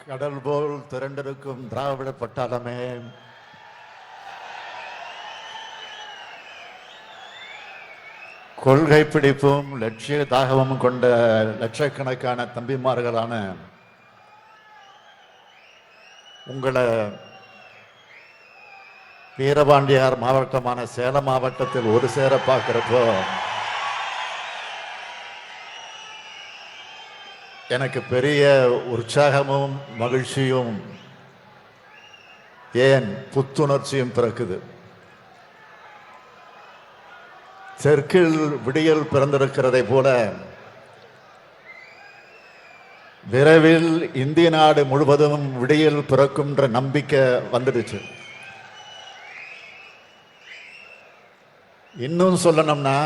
கடல் போல் திரண்டிருக்கும் திராவிட பட்டாளமே, கொள்கை பிடிப்பும் லட்சிய தாகமும் கொண்ட லட்சக்கணக்கான தம்பிமார்களான உங்களை வீரபாண்டியார் மாவட்டமான சேலம் மாவட்டத்தில் ஒரு சேர பார்க்கிறப்போ எனக்கு பெரிய உற்சாகமும் மகிழ்ச்சியும் ஏன் புத்துணர்ச்சியும் பிறக்குது. தெற்கில் விடியல் பிறந்திருக்கிறதை போல விரைவில் இந்திய நாடு முழுவதும் விடியல் பிறக்கும்ன்ற நம்பிக்கை வந்துடுச்சு. இன்னும் சொல்லணும்னா,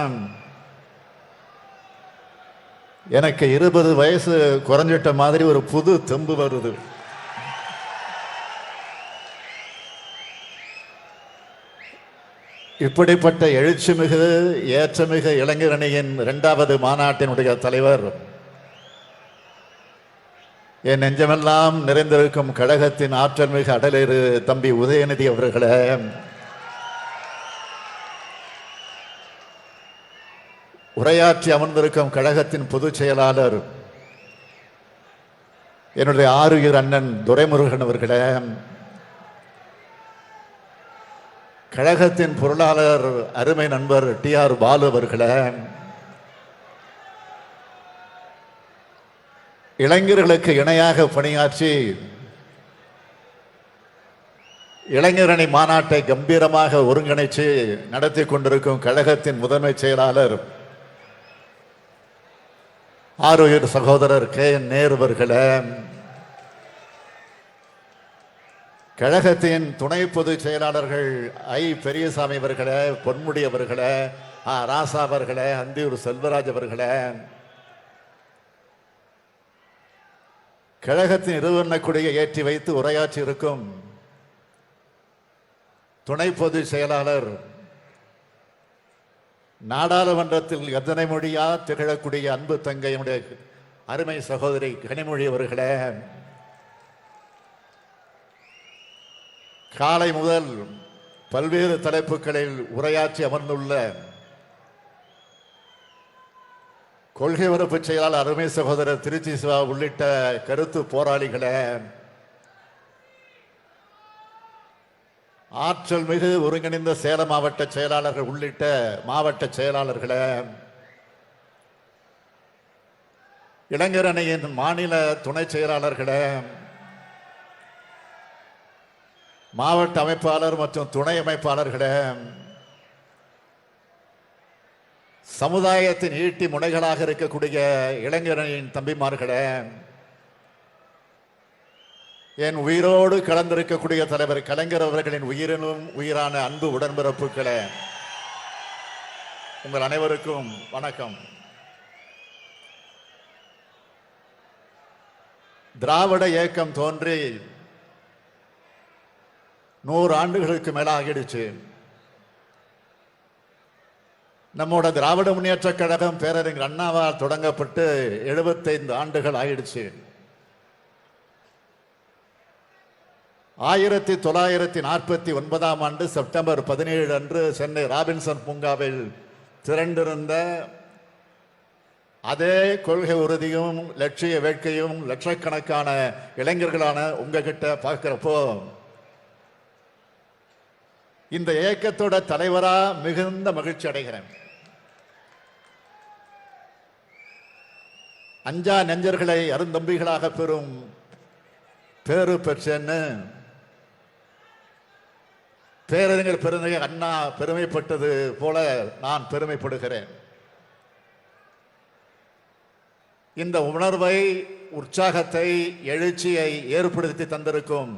எனக்கு 20 வயசு குறைஞ்சிட்ட மாதிரி ஒரு புது தெம்பு வருது. இப்படிப்பட்ட எழுச்சிமிகு ஏற்றமிகு இளைஞரணியின் 2வது மாநாட்டினுடைய தலைவர், என் நெஞ்சமெல்லாம் நிறைந்திருக்கும் கழகத்தின் ஆற்றல் மிகு அடலேறு தம்பி உதயநிதி அவர்களே, உரையாற்றி அமர்ந்திருக்கும் கழகத்தின் பொதுச் செயலாளர் என்னுடைய ஆருயிர் அண்ணன் துரைமுருகன் அவர்களே, கழகத்தின் பொருளாளர் அருமை நண்பர் TR பாலு அவர்களே, இளைஞர்களுக்கு இணையாக பணியாற்றி இளைஞரணி மாநாட்டை கம்பீரமாக ஒருங்கிணைச்சு நடத்தி கொண்டிருக்கும் கழகத்தின் முதன்மை செயலாளர் ஆருயிர் சகோதரர் KN நேரு அவர்களே, கழகத்தின் துணை பொதுச் செயலாளர்கள் பெரியசாமி அவர்களே, பொன்முடி அவர்களே, ராசா அவர்களே, அந்தியூர் செல்வராஜ் அவர்களே, கழகத்தின் இருவர்ண கொடியை ஏற்றி வைத்து உரையாற்றி இருக்கும் துணை பொதுச் செயலாளர், நாடாளுமன்றத்தில் எத்தனை மொழியா திகழக்கூடிய அன்பு தங்கையுடைய அருமை சகோதரி கனிமொழி அவர்களே, காலை முதல் பல்வேறு தலைப்புகளில் உரையாற்றி அமர்ந்துள்ள கொள்கை பரப்பு செயலாளர் அருமை சகோதரர் திருச்சி சிவா உள்ளிட்ட கருத்து போராளிகளே, ஆற்றல் மிகு ஒருங்கிணைந்த சேலம் மாவட்ட செயலாளர்கள் உள்ளிட்ட மாவட்ட செயலாளர்களே, இளைஞர் அணியின் மாநில துணை செயலாளர்களே, மாவட்ட அமைப்பாளர் மற்றும் துணை அமைப்பாளர்களே, சமுதாயத்தின் ஈட்டி முனைகளாக இருக்கக்கூடிய இளைஞரணியின் தம்பிமார்களே, என் உயிரோடு கலந்திருக்கக்கூடிய தலைவர் கலைஞர் அவர்களின் உயிரினும் உயிரான அன்பு உடன்பிறப்புகளே, உங்கள் அனைவருக்கும் வணக்கம். திராவிட இயக்கம் தோன்றி 100 ஆண்டுகளுக்கு மேல ஆகிடுச்சு. நம்மோட திராவிட முன்னேற்ற கழகம் பேரறிஞர் அண்ணாவால் தொடங்கப்பட்டு 75 ஆண்டுகள் ஆயிடுச்சு. 1949ஆம் ஆண்டு செப்டம்பர் 17 அன்று சென்னை ராபின்சன் பூங்காவில் திரண்டிருந்த அதே கொள்கை உறுதியும் லட்சிய வேட்கையும் லட்சக்கணக்கான இளைஞர்களான உங்ககிட்ட பார்க்கிறப்போ, இந்த இயக்கத்தோட தலைவரா மிகுந்த மகிழ்ச்சி அடைகிறேன். அஞ்சா நெஞ்சர்களை அருந்தம்பிகளாக பெறும் பேரு பெற்றேன்னு பேரறிஞர் பெருந்தகை அண்ணா பெருமைப்பட்டது போல நான் பெருமைப்படுகிறேன். இந்த உணர்வை, உற்சாகத்தை, எழுச்சியை ஏற்படுத்தி தந்திருக்கும்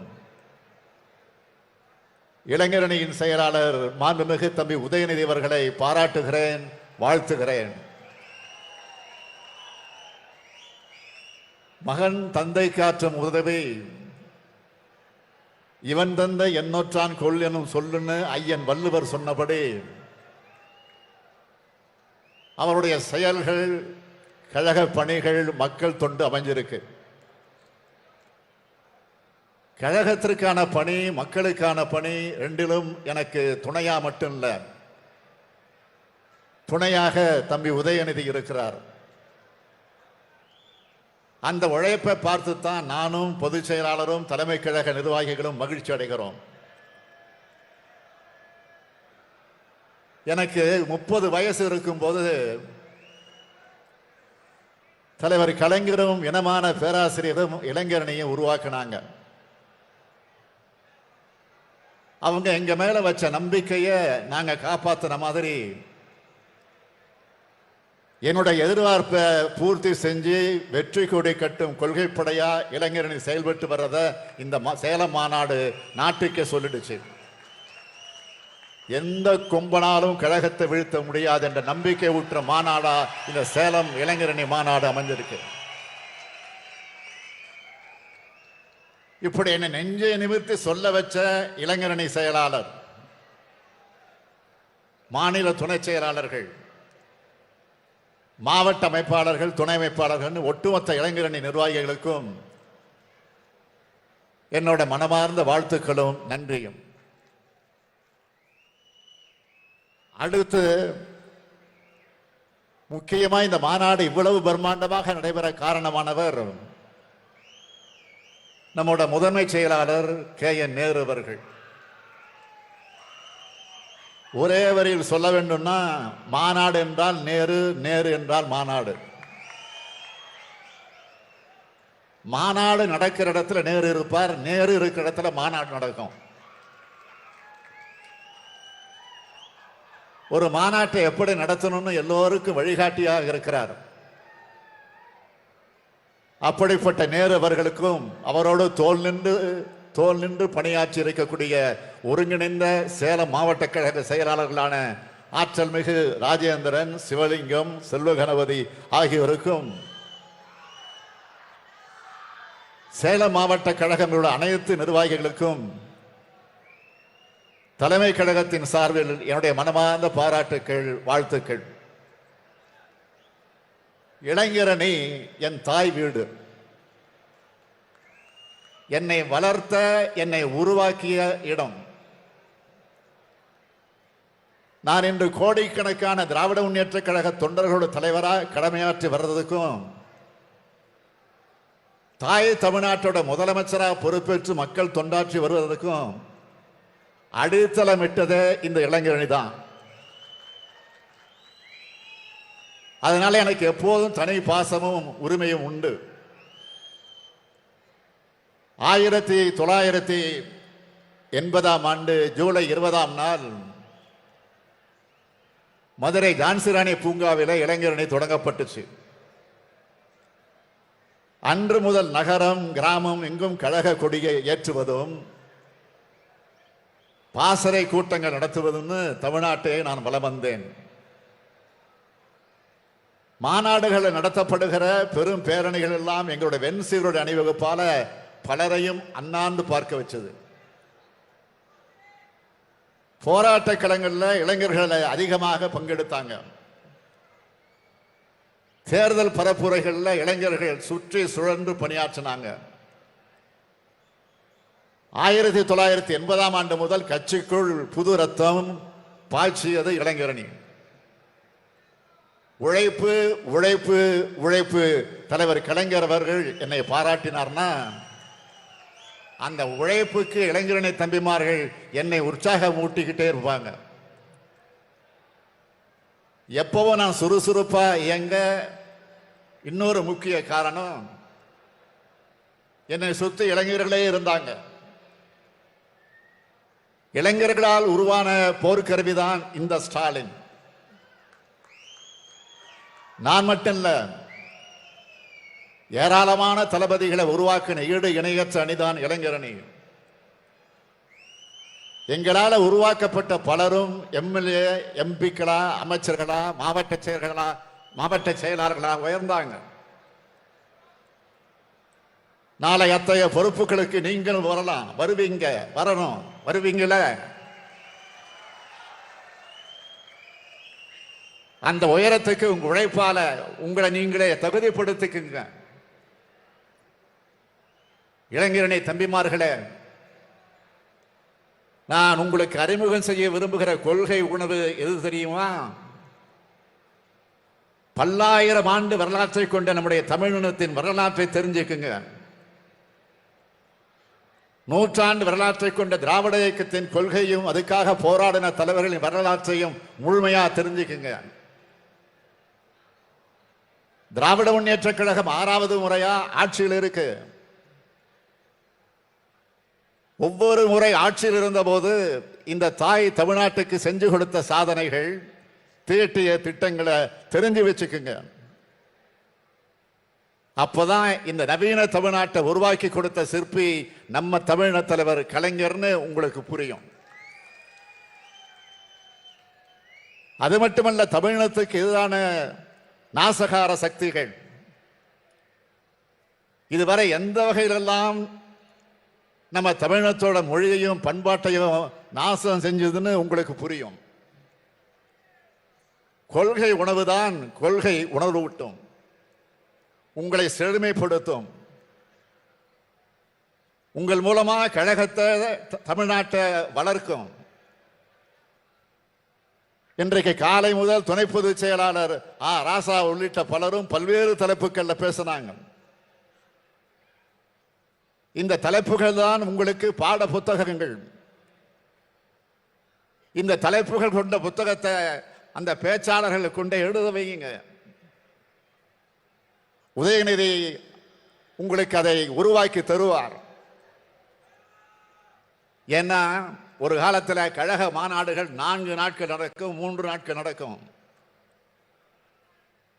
இளைஞரணியின் செயலாளர் மாண்புமிகு தம்பி உதயநிதி அவர்களை பாராட்டுகிறேன், வாழ்த்துகிறேன். மகன் தந்தைக்கு ஆற்றும் உதவி இவன் தந்தை எண்ணொற்றான் கொள் எனும் சொல்லுன்னு ஐயன் வள்ளுவர் சொன்னபடி அவருடைய செயல்கள், கழக பணிகள், மக்கள் தொண்டு அமைஞ்சிருக்கு. கழகத்திற்கான பணி, மக்களுக்கான பணி ரெண்டிலும் எனக்கு துணையா மட்டும் இல்ல, துணையாக தம்பி உதயநிதி இருக்கிறார். அந்த உழைப்பை பார்த்துத்தான் நானும் பொதுச் செயலாளரும் தலைமை கழக நிர்வாகிகளும் மகிழ்ச்சி அடைகிறோம். எனக்கு 30 வயசு இருக்கும்போது தலைவர் கலைஞரும் இனமான பேராசிரியரும் இளைஞரணியை உருவாக்கினாங்க. அவங்க எங்க மேல வச்ச நம்பிக்கையை நாங்க காப்பாத்தின மாதிரி என்னுடைய எதிர்பார்ப்பை பூர்த்தி செஞ்சு வெற்றி கொடி கட்டும் கொள்கைப்படையா இளைஞரணி செயல்பட்டு வர்றத இந்த சேலம் மாநாடு நாட்டுக்கே சொல்லிடுச்சு. எந்த கும்பனாலும் கழகத்தை வீழ்த்த முடியாது என்ற நம்பிக்கை ஊற்ற மாநாடா இந்த சேலம் இளைஞரணி மாநாடு அமைஞ்சிருக்கு. இப்படி என்னை நெஞ்சை நிமிர்த்தி சொல்ல வச்ச இளைஞரணி செயலாளர், மாநில துணை செயலாளர்கள், மாவட்ட அமைப்பாளர்கள், துணை அமைப்பாளர்கள், ஒட்டுமொத்த இளைஞரணி நிர்வாகிகளுக்கும் என்னோட மனமார்ந்த வாழ்த்துக்களும் நன்றியும். அடுத்து முக்கியமா இந்த மாநாடு இவ்வளவு பிரம்மாண்டமாக நடைபெற காரணமானவர் நம்மோட முதன்மை செயலாளர் KN நேரு அவர்கள். ஒரே வரியில் சொல்ல வேண்டும்னா, மாநாடு என்றால் நேரு, நேரு என்றால் மாநாடு. மாநாடு நடக்கிற இடத்துல நேரு இருப்பார், நேரு இருக்கிற இடத்துல மாநாடு நடக்கும். ஒரு மாநாட்டை எப்படி நடத்தணும்னு எல்லோருக்கும் வழிகாட்டியாக இருக்கிறார். அப்படிப்பட்ட நேரு அவர்களுக்கும் அவரோடு தோல் நின்று பணியாற்றி இருக்கக்கூடிய ஒருங்கிணைந்த சேலம் மாவட்ட கழக செயலாளர்களான ஆற்றல் மிகு ராஜேந்திரன், சிவலிங்கம், செல்வகணபதி ஆகியோருக்கும் சேலம் மாவட்ட கழகங்களோட அனைத்து நிர்வாகிகளுக்கும் தலைமை கழகத்தின் சார்பில் என்னுடைய மனமார்ந்த பாராட்டுக்கள், வாழ்த்துக்கள். இளைஞரணி என் தாய் வீடு. என்னை வளர்த்த, என்னை உருவாக்கிய இடம். நான் இன்று கோடிக்கணக்கான திராவிட முன்னேற்ற கழக தொண்டர்களோட தலைவராக கடமையாற்றி வர்றதுக்கும், தாய் தமிழ்நாட்டோட முதலமைச்சராக பொறுப்பேற்று மக்கள் தொண்டாற்றி வருவதற்கும் அடித்தளமிட்டதே இந்த இளைஞரணி தான். அதனால எனக்கு எப்போதும் தனி பாசமும் உரிமையும் உண்டு. 1980 ஆண்டு ஜூலை 20 நாள் மதுரை ஜான்சிராணி பூங்காவில இளைஞரணி தொடங்கப்பட்டுச்சு. அன்று முதல் நகரம், கிராமம் எங்கும் கழக கொடியை ஏற்றுவதும் பாசறை கூட்டங்கள் நடத்துவதுன்னு தமிழ்நாட்டை நான் வலம் வந்தேன். மாநாடுகள் நடத்தப்படுகிற பெரும் பேரணிகள் எல்லாம் எங்களுடைய வெண்சீருடைய அணிவகுப்பால பலரையும் அண்ணாந்து பார்க்க வச்சது. போராட்ட களங்களில் இளைஞர்களை அதிகமாக பங்கெடுத்தாங்க. தேர்தல் பரப்புரைகளில் இளைஞர்கள் சுற்றி சுழன்று பணியாற்றினாங்க. 1980 ஆண்டு முதல் கட்சிக்குள் புது ரத்தம் பாய்ச்சியது இளைஞரணி. உழைப்பு உழைப்பு உழைப்பு. தலைவர் கலைஞர் அவர்கள் என்னை பாராட்டினார்னா, அந்த உழைப்புக்கு இளைஞரணி தம்பிமார்கள் என்னை உற்சாகம் ஊட்டிக்கிட்டே இருப்பாங்க. எப்பவும் நான் சுறுசுறுப்பா இயங்க இன்னொரு முக்கிய காரணம், என்னை சுற்றி இளைஞர்களே இருந்தாங்க. இளைஞர்களால் உருவான போர்க்கருவிதான் இந்த ஸ்டாலின். நான் மட்டும் இல்ல, ஏராளமான தளபதிகளை உருவாக்கின ஈடு இணையற்ற அணிதான் இளைஞரணி. எங்களால் உருவாக்கப்பட்ட பலரும் எம்எல்ஏ, எம்பிக்களா, அமைச்சர்களா, மாவட்ட செயலாளர்களா உயர்ந்தாங்க. நாளை அத்தகைய பொறுப்புகளுக்கு நீங்கள் வரலாம், வருவீங்க, வரணும், வருவீங்கள. அந்த உயரத்துக்கு உங்க உழைப்பால உங்களை நீங்களே தகுதிப்படுத்திக்குங்க. இளைஞரணி தம்பிமார்களே, நான் உங்களுக்கு அறிமுகம் செய்ய விரும்புகிற கொள்கை உணவு எது தெரியுமா? பல்லாயிரம் ஆண்டு வரலாற்றை கொண்ட நம்முடைய தமிழினத்தின் வரலாற்றை தெரிஞ்சுக்குங்க. நூற்றாண்டு வரலாற்றை கொண்ட திராவிட இயக்கத்தின் கொள்கையும் அதுக்காக போராடின தலைவர்களின் வரலாற்றையும் முழுமையா தெரிஞ்சுக்குங்க. திராவிட முன்னேற்ற கழகம் 6வது முறையா ஆட்சியில் இருக்கு. ஒவ்வொரு முறை ஆட்சியில் இருந்த போது இந்த தாய் தமிழ்நாட்டுக்கு செஞ்சு கொடுத்த சாதனைகள், தீட்டிய திட்டங்களை தெரிஞ்சு வச்சுக்குங்க. அப்பதான் இந்த நவீன தமிழ்நாட்டை உருவாக்கி கொடுத்த சிற்பி நம்ம தமிழின தலைவர் கலைஞர்னு உங்களுக்கு புரியும். அது மட்டுமல்ல, தமிழினத்துக்கு எதிரான நாசகார சக்திகள் இதுவரை எந்த வகையிலெல்லாம் நம்ம தமிழினத்தோட மொழியையும் பண்பாட்டையும் நாசம் செஞ்சதுன்னு உங்களுக்கு புரியும். கொள்கை உணவுதான் கொள்கை உணர்வூட்டும், உங்களை செழுமைப்படுத்தும். உங்கள் மூலமா கழகத்தை தமிழ்நாட்டை வளர்க்கும். இன்றைக்கு காலை முதல் துணை பொதுச் செயலாளர் ராசா உள்ளிட்ட பலரும் பல்வேறு தலைப்புகள்ல பேசினாங்க. இந்த தலைப்புகள் தான் உங்களுக்கு பாட புத்தகங்கள். இந்த தலைப்புகள் கொண்ட புத்தகத்தை அந்த பேச்சாளர்கள் கொண்டு எழுத வையுங்க. உதயநிதி உங்களுக்கு அதை உருவாக்கி தருவார். ஏன்னா ஒரு காலத்தில் கழக மாநாடுகள் 4 நாட்கள் நடக்கும், 3 நாட்கள் நடக்கும்.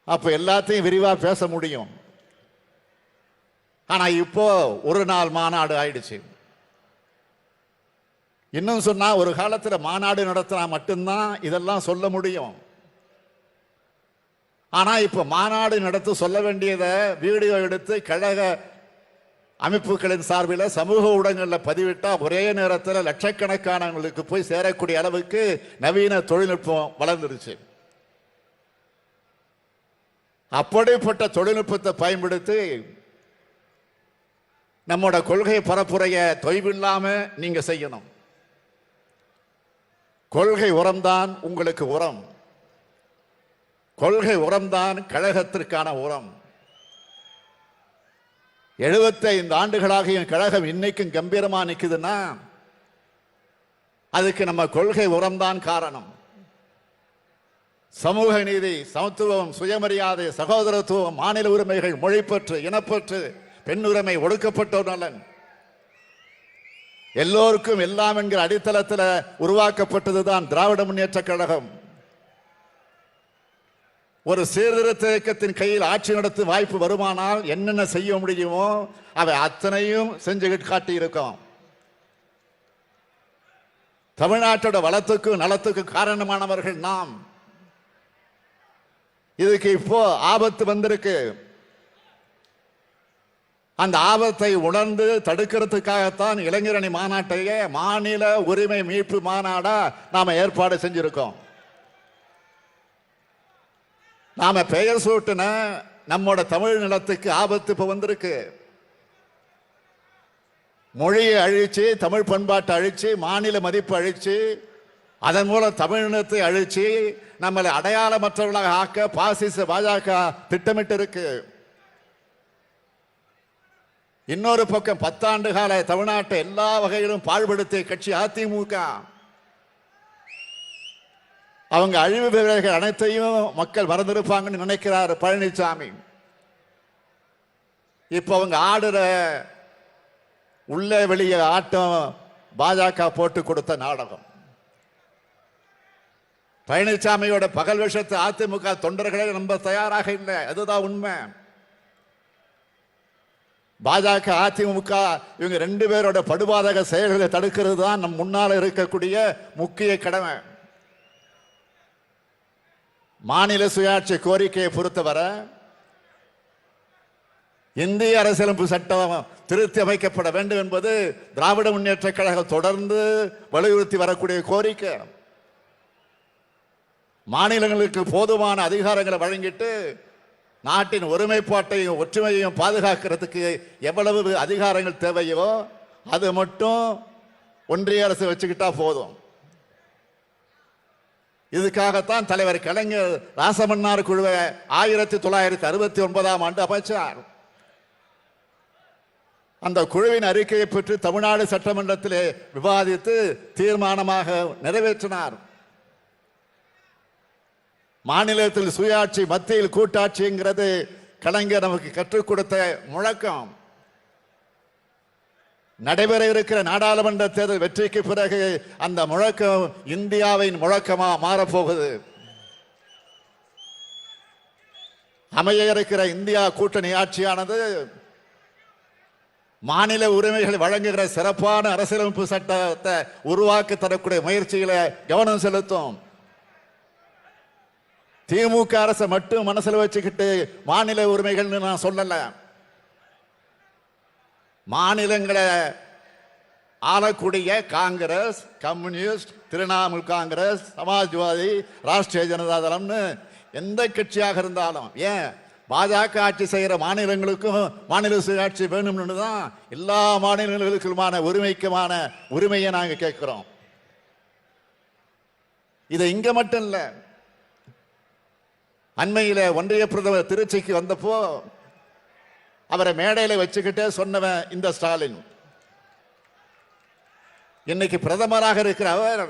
அப்ப எல்லாத்தையும் விரிவா பேச முடியும். ஆனா இப்போ ஒரு நாள் மாநாடு ஆயிடுச்சு. இன்னும் சொன்னா ஒரு காலத்துல மாநாடு நடத்தினா மட்டும்தான் இதெல்லாம் சொல்ல முடியும். ஆனா இப்ப மாநாடு நடத்த சொல்ல வேண்டியதை வீடியோ எடுத்து கழக அமைப்புகளின் சார்பில் சமூக ஊடகங்களில் பதிவிட்டா ஒரே நேரத்தில் லட்சக்கணக்கானவங்களுக்கு போய் சேரக்கூடிய அளவுக்கு நவீன தொழில்நுட்பம் வளர்ந்துருச்சு. அப்படிப்பட்ட தொழில்நுட்பத்தை பயன்படுத்தி நம்மோட கொள்கை பரப்புரைய தொய்வில்லாம நீங்க செய்யணும். கொள்கை உரம்தான் உங்களுக்கு உரம். கொள்கை உரம்தான் கழகத்திற்கான உரம். 75 ஆண்டுகளாக என் கழகம் இன்னைக்கும் கம்பீரமா நிக்குதுன்னா அதுக்கு நம்ம கொள்கை உரம்தான் காரணம். சமூக நீதி, சமத்துவம், சுயமரியாதை, சகோதரத்துவம், மாநில உரிமைகள், மொழிப்பற்று, இனப்பற்று, பெண் உரிமை, ஒடுக்கப்பட்டோர் நலன், எல்லோருக்கும் எல்லாம் என்கிற அடித்தளத்தில் உருவாக்கப்பட்டதுதான் திராவிட முன்னேற்ற கழகம். ஒரு சீர்திருத்த இயக்கத்தின் கையில் ஆட்சி நடத்தும் வாய்ப்பு வருமானால் என்னென்ன செய்ய முடியுமோ அவை அத்தனையும் செஞ்சு காட்டியிருக்கோம். தமிழ்நாட்டோட வளத்துக்கும் நலத்துக்கும் காரணமானவர்கள் நாம். இதுக்கு இப்போ ஆபத்து வந்திருக்கு. அந்த ஆபத்தை உணர்ந்து தடுக்கிறதுக்காகத்தான் இளைஞரணி மாநாட்டையே மாநில உரிமை மீட்பு மாநாடா நாம ஏற்பாடு செஞ்சிருக்கோம். நாம பெயர் சூட்டின நம்மோட தமிழ் நிலத்துக்கு ஆபத்து இப்ப வந்திருக்கு. மொழியை அழிச்சு, தமிழ் பண்பாட்டை அழிச்சு, மாநில மதிப்பு அழிச்சு, அதன் மூலம் தமிழினத்தை அழிச்சு நம்மளை அடையாளமற்றவர்களாக ஆக்க பாசிச பாஜக திட்டமிட்டு இருக்கு. இன்னொரு பக்கம் 10 ஆண்டு கால தமிழ்நாட்டை எல்லா வகையிலும் பாழ்படுத்திய கட்சி அதிமுக. அவங்க அழிவு வேலைகள் அனைத்தையும் மக்கள் மறந்திருப்பாங்கன்னு நினைக்கிறார் பழனிசாமி. இப்ப அவங்க ஆடுற உள்ளே வெளியே ஆட்டம் பாஜக போட்டு கொடுத்த நாடகம். பழனிசாமியோட பகல் விஷயத்தை அதிமுக தொண்டர்களே நம்ப தயாராக இல்லை. அதுதான் உண்மை. பாஜக அதிமுக இவங்க 2 பேரோட படுபாதக செயல்களை தடுக்கிறது தான் நம் முன்னால இருக்கக்கூடிய முக்கிய கடமை. மாநில சுயாட்சி கோரிக்கையை பொறுத்தவரை இந்திய அரசியலமைப்பு சட்டம் திருத்தி அமைக்கப்பட வேண்டும் என்பது திராவிட முன்னேற்ற கழகம் தொடர்ந்து வலியுறுத்தி வரக்கூடிய கோரிக்கை. மாநிலங்களுக்கு போதுமான அதிகாரங்களை வழங்கிட்டு நாட்டின் ஒருமைப்பாட்டையும் ஒற்றுமையையும் பாதுகாக்கிறதுக்கு எவ்வளவு அதிகாரங்கள் தேவையோ அது மட்டும் ஒன்றிய அரசு வச்சுக்கிட்டா போதும். இதுக்காகத்தான் தலைவர் கலைஞர் ராசமன்னார் குழுவை 1969ஆம் ஆண்டு அமைச்சார். அந்த குழுவின் அறிக்கையை பெற்று தமிழ்நாடு சட்டமன்றத்திலே விவாதித்து தீர்மானமாக நிறைவேற்றினார். மாநிலத்தில் சுயாட்சி, மத்தியில் கூட்டாட்சிங்கிறது கலைஞர் நமக்கு கற்றுக் கொடுத்த முழக்கம். நடைபெற இருக்கிற நாடாளுமன்ற தேர்தல் வெற்றிக்கு பிறகு அந்த முழக்கம் இந்தியாவின் முழக்கமா மாறப்போகுது. அமைய இருக்கிற இந்தியா கூட்டணி ஆட்சியானது மாநில உரிமைகளை வழங்குகிற சிறப்பான அரசியலமைப்பு சட்டத்தை உருவாக்கி தரக்கூடிய முயற்சிகளை கவனம் செலுத்தும். திமுக அரசை மட்டும் மனசில் வச்சுக்கிட்டு மாநில உரிமைகள் நான் சொல்லல. மாநிலங்களை ஆளக்கூடிய காங்கிரஸ், கம்யூனிஸ்ட், திரிணாமுல் காங்கிரஸ், சமாஜ்வாதி, ராஷ்டிரிய ஜனதா தளம்னு எந்த கட்சியாக இருந்தாலும், ஏன் பாஜக ஆட்சி செய்கிற மாநிலங்களுக்கும் மாநில சுயாட்சி வேணும்னு தான் எல்லா மாநிலங்களுக்குமான உரிமையை நாங்கள் கேட்கிறோம். இது இங்க மட்டும் இல்ல. அண்மையில ஒன்றிய பிரதமர் திருச்சிக்கு வந்தப்போ அவரை மேடையில் வச்சுக்கிட்டே சொன்னவன் இந்த ஸ்டாலின். இன்னைக்கு பிரதமராக இருக்கிற அவர்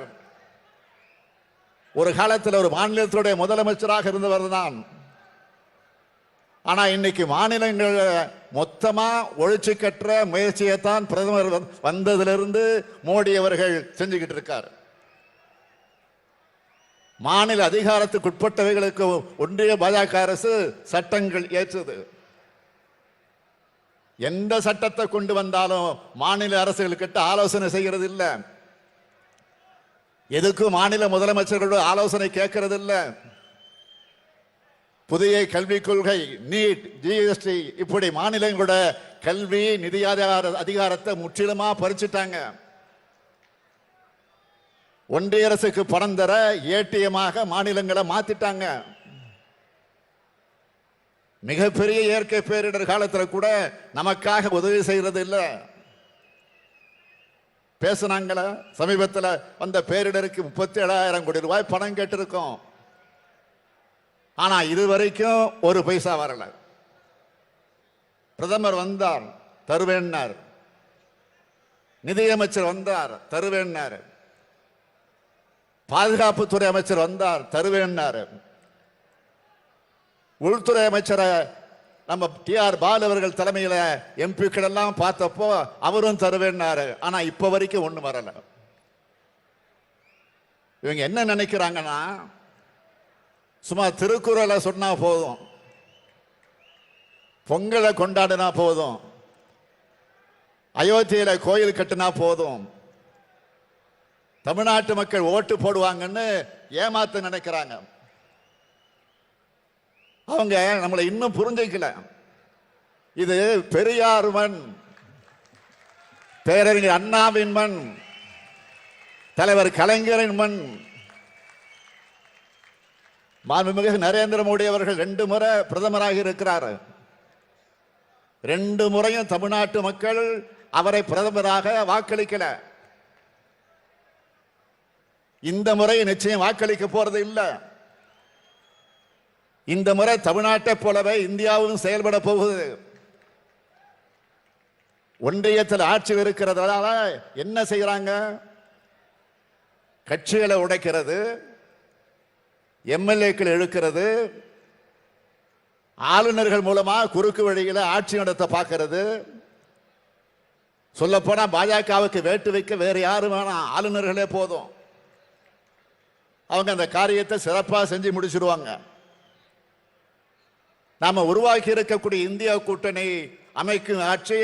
ஒரு காலத்தில் ஒரு மாநிலத்துடைய முதலமைச்சராக இருந்தவர் தான். ஆனா இன்னைக்கு மாநிலங்கள் மொத்தமா ஒழிச்சு கட்டுற முயற்சியை தான் பிரதமர் வந்ததிலிருந்து மோடி அவர்கள் செஞ்சுக்கிட்டு இருக்கார். மாநில அதிகாரத்துக்கு உட்பட்டவைகளுக்கு ஒன்றிய பாஜக அரசு சட்டங்கள் ஏற்றது. எந்த சட்டத்தை கொண்டு வந்தாலும் மாநில அரசுகிட்ட ஆலோசனை செய்கிறது இல்லை. எதுக்கும் மாநில முதலமைச்சர்களோட ஆலோசனை கேட்கறது இல்லை. புதிய கல்விக் கொள்கை, நீட், ஜிஎஸ்டி இப்படி மாநிலங்களோட கல்வி நிதி அதிகாரத்தை முற்றிலுமா பறிச்சுட்டாங்க. ஒன்றிய அரசுக்கு பணம் தர ஏடிஎமாக மாநிலங்களை மாத்திட்டாங்க. மிகப்பெரிய இயற்கை பேரிடர் காலத்தில் கூட நமக்காக உதவி செய்யறது இல்லை. பேசுனாங்கள சமீபத்தில் வந்த பேரிடருக்கு 37,000 கோடி ரூபாய் பணம் கேட்டிருக்கோம். ஆனா இதுவரைக்கும் ஒரு பைசா வரல. பிரதமர் வந்தார், தருவேன்னார். நிதியமைச்சர் வந்தார், தருவேன்னார். பாதுகாப்புத்துறை அமைச்சர் வந்தார், தருவேன்னார். உள்துறை அமைச்சரை நம்ம டிஆர் பாலு அவர்கள் தலைமையில் எம்பிக்கள் எல்லாம் பார்த்தப்போ அவரும் தருவேன்னாரு. ஆனா இப்ப வரைக்கும் ஒண்ணு வரல. இவங்க என்ன நினைக்கிறாங்கன்னா, சும்மா திருக்குறளை சொன்னா போதும், பொங்கலை கொண்டாடினா போதும், அயோத்தியில கோயில் கட்டினா போதும், தமிழ்நாட்டு மக்கள் ஓட்டு போடுவாங்கன்னு ஏமாத்த நினைக்கிறாங்க. அவங்க நம்மளை இன்னும் புரிஞ்சிக்கல. இது பெரியார் மண், பேரறிஞர் அண்ணாவின் மண், தலைவர் கலைஞரின் மண். மாண்புமிகு நரேந்திர மோடி அவர்கள் 2 முறை பிரதமராக இருக்கிறார். 2 முறையும் தமிழ்நாட்டு மக்கள் அவரை பிரதமராக வாக்களிக்கல. இந்த முறை நிச்சயம் வாக்களிக்க போறது இல்லை. இந்த முறை தமிழ்நாட்டை போலவே இந்தியாவும் செயல்பட போகுது. ஒன்றியத்தில் ஆட்சியில் இருக்கிறதால என்ன செய்யறாங்க? கட்சிகளை உடைக்கிறது, எம்எல்ஏக்கள் இழுக்கிறது, ஆளுநர்கள் மூலமா குறுக்கு வழியில் ஆட்சி நடத்த பார்க்கிறது. சொல்ல போனா பாஜகவுக்கு வேட்டு வைக்க வேற யாரும் வேணாம், ஆளுநர்களே போதும். அவங்க அந்த காரியத்தை சிறப்பாக செஞ்சு முடிச்சிருவாங்க. நாம உருவாக்கி இருக்கக்கூடிய இந்தியா கூட்டணி அமைக்கும் ஆட்சி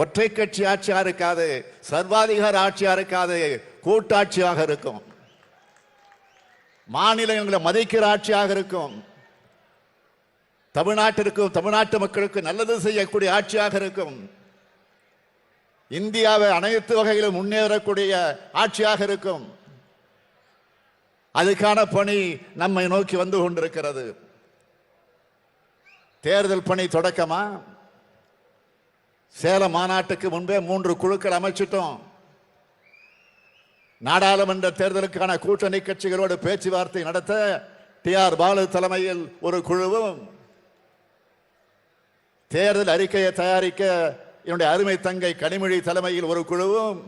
ஒற்றை கட்சி ஆட்சியா இருக்காது, சர்வாதிகார ஆட்சியா இருக்காது, கூட்டாட்சியாக இருக்கும். மாநிலங்களை மதிக்கிற ஆட்சியாக இருக்கும். தமிழ்நாட்டிற்கும் தமிழ்நாட்டு மக்களுக்கு நல்லது செய்யக்கூடிய ஆட்சியாக இருக்கும். இந்தியாவை அனைத்து வகையிலும் முன்னேறக்கூடிய ஆட்சியாக இருக்கும். அதுக்கான பணி நம்மை நோக்கி வந்து கொண்டிருக்கிறது. தேர்தல் பணி தொடக்கமா? சேலம் மாநாட்டுக்கு முன்பே 3 குழுக்கள் அமைச்சிட்டோம். நாடாளுமன்ற தேர்தலுக்கான கூட்டணி கட்சிகளோடு பேச்சுவார்த்தை நடத்த TR பாலு தலைமையில் ஒரு குழுவும், தேர்தல் அறிக்கையை தயாரிக்க என்னுடைய அருமை தங்கை கனிமொழி தலைமையில் ஒரு குழுவும்,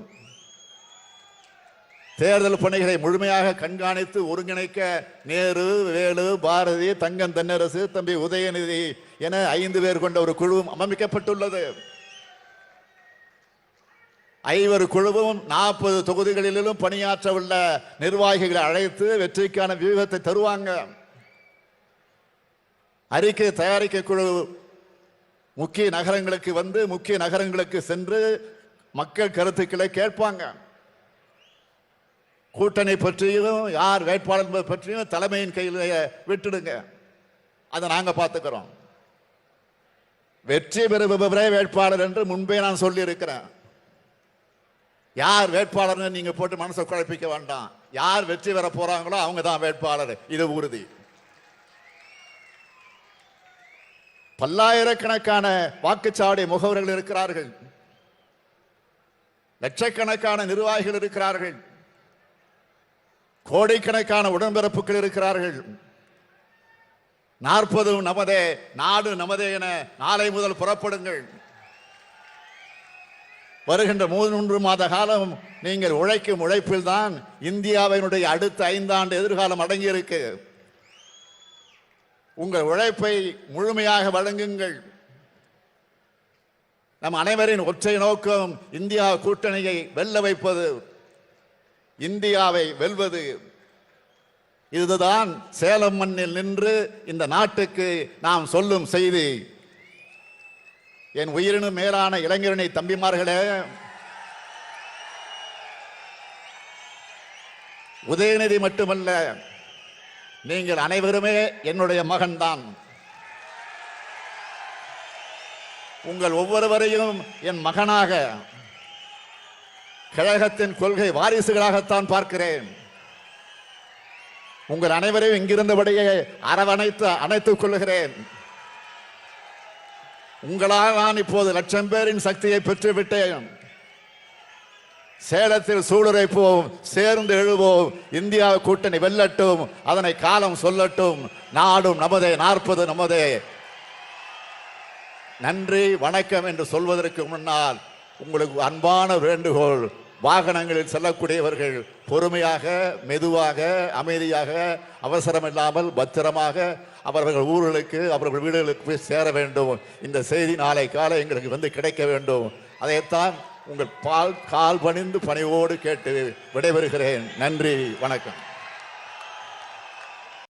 தேர்தல் பணிகளை முழுமையாக கண்காணித்து ஒருங்கிணைக்க நேரு, வேலு, பாரதி, தங்கம் தென்னரசு, தம்பி உதயநிதி என 5 பேர் கொண்ட ஒரு குழுவும் அமைக்கப்பட்டுள்ளது. 5 குழுவும் 40 தொகுதிகளிலும் பணியாற்ற உள்ள நிர்வாகிகளை அழைத்து வெற்றிக்கான வியூகத்தை தருவாங்க. அறிக்கை தயாரிக்க குழு முக்கிய நகரங்களுக்கு வந்து முக்கிய நகரங்களுக்கு சென்று மக்கள் கருத்துக்களை கேட்பாங்க. கூட்டணி பற்றியும் யார் வேட்பாளர் பற்றியும் தலைமையின் கையில் விட்டுடுங்க, அதை நாங்க பார்த்துக்கிறோம். வெற்றி பெறுபவரே வேட்பாளர் என்று முன்பே நான் சொல்லி இருக்கிறேன். யார் வேட்பாளர் நீங்க போட்டு மனசை குழப்பிக்க வேண்டாம். யார் வெற்றி பெற போறாங்களோ அவங்க தான் வேட்பாளர், இது உறுதி. பல்லாயிரக்கணக்கான வாக்குச்சாவடி முகவர்கள் இருக்கிறார்கள், லட்சக்கணக்கான நிர்வாகிகள் இருக்கிறார்கள், கோடிக்கணக்கான உடன்பிறப்புகள் இருக்கிறார்கள். 40 நமதே, நாடு நமதே என நாளை முதல் புறப்படுங்கள். வருகின்ற 3 மாத காலம் நீங்கள் உழைக்கும் உழைப்பில் தான் இந்தியாவினுடைய அடுத்த 5 ஆண்டு எதிர்காலம் அடங்கியிருக்கு. உங்கள் உழைப்பை முழுமையாக வழங்குங்கள். நம் அனைவரின் ஒற்றை நோக்கம் இந்தியா கூட்டணியை வெல்ல வைப்பது, இந்தியாவை வெல்வது. இதுதான் சேலம் மண்ணில் நின்று இந்த நாட்டுக்கு நாம் சொல்லும் செய்தி. என் உயிரினும் மேலான இளைஞரணி தம்பிமார்களே, உதயநிதி மட்டுமல்ல, நீங்கள் அனைவருமே என்னுடைய மகன்தான். உங்கள் ஒவ்வொருவரையும் என் மகனாக, கழகத்தின் கொள்கை வாரிசுகளாகத்தான் பார்க்கிறேன். உங்கள் அனைவரையும் இங்கிருந்தபடியே அணைத்துக் கொள்கிறேன். உங்களால் நான் இப்போது 1,00,000 பேரின் சக்தியை பெற்றுவிட்டேன். சேலத்தில் சூளுரைப்போம், சேர்ந்து எழுவோம், இந்தியா கூட்டணி வெல்லட்டும், அதனை காலம் சொல்லட்டும். நாடும் நமதே, 40 நமதே. நன்றி வணக்கம் என்று சொல்வதற்கு முன்னால் உங்களுக்கு அன்பான வேண்டுகோள், வாகனங்களில் செல்லக்கூடியவர்கள் பொறுமையாக, மெதுவாக, அமைதியாக, அவசரம் இல்லாமல் பத்திரமாக அவர்கள் ஊர்களுக்கு, அவர்கள் வீடுகளுக்கு போய் சேர வேண்டும். இந்த செய்தி நாளை காலை எங்களுக்கு வந்து கிடைக்க வேண்டும். அதைத்தான் உங்கள் கால் பணிந்து பணிவோடு கேட்டு விடைபெறுகிறேன். நன்றி, வணக்கம்.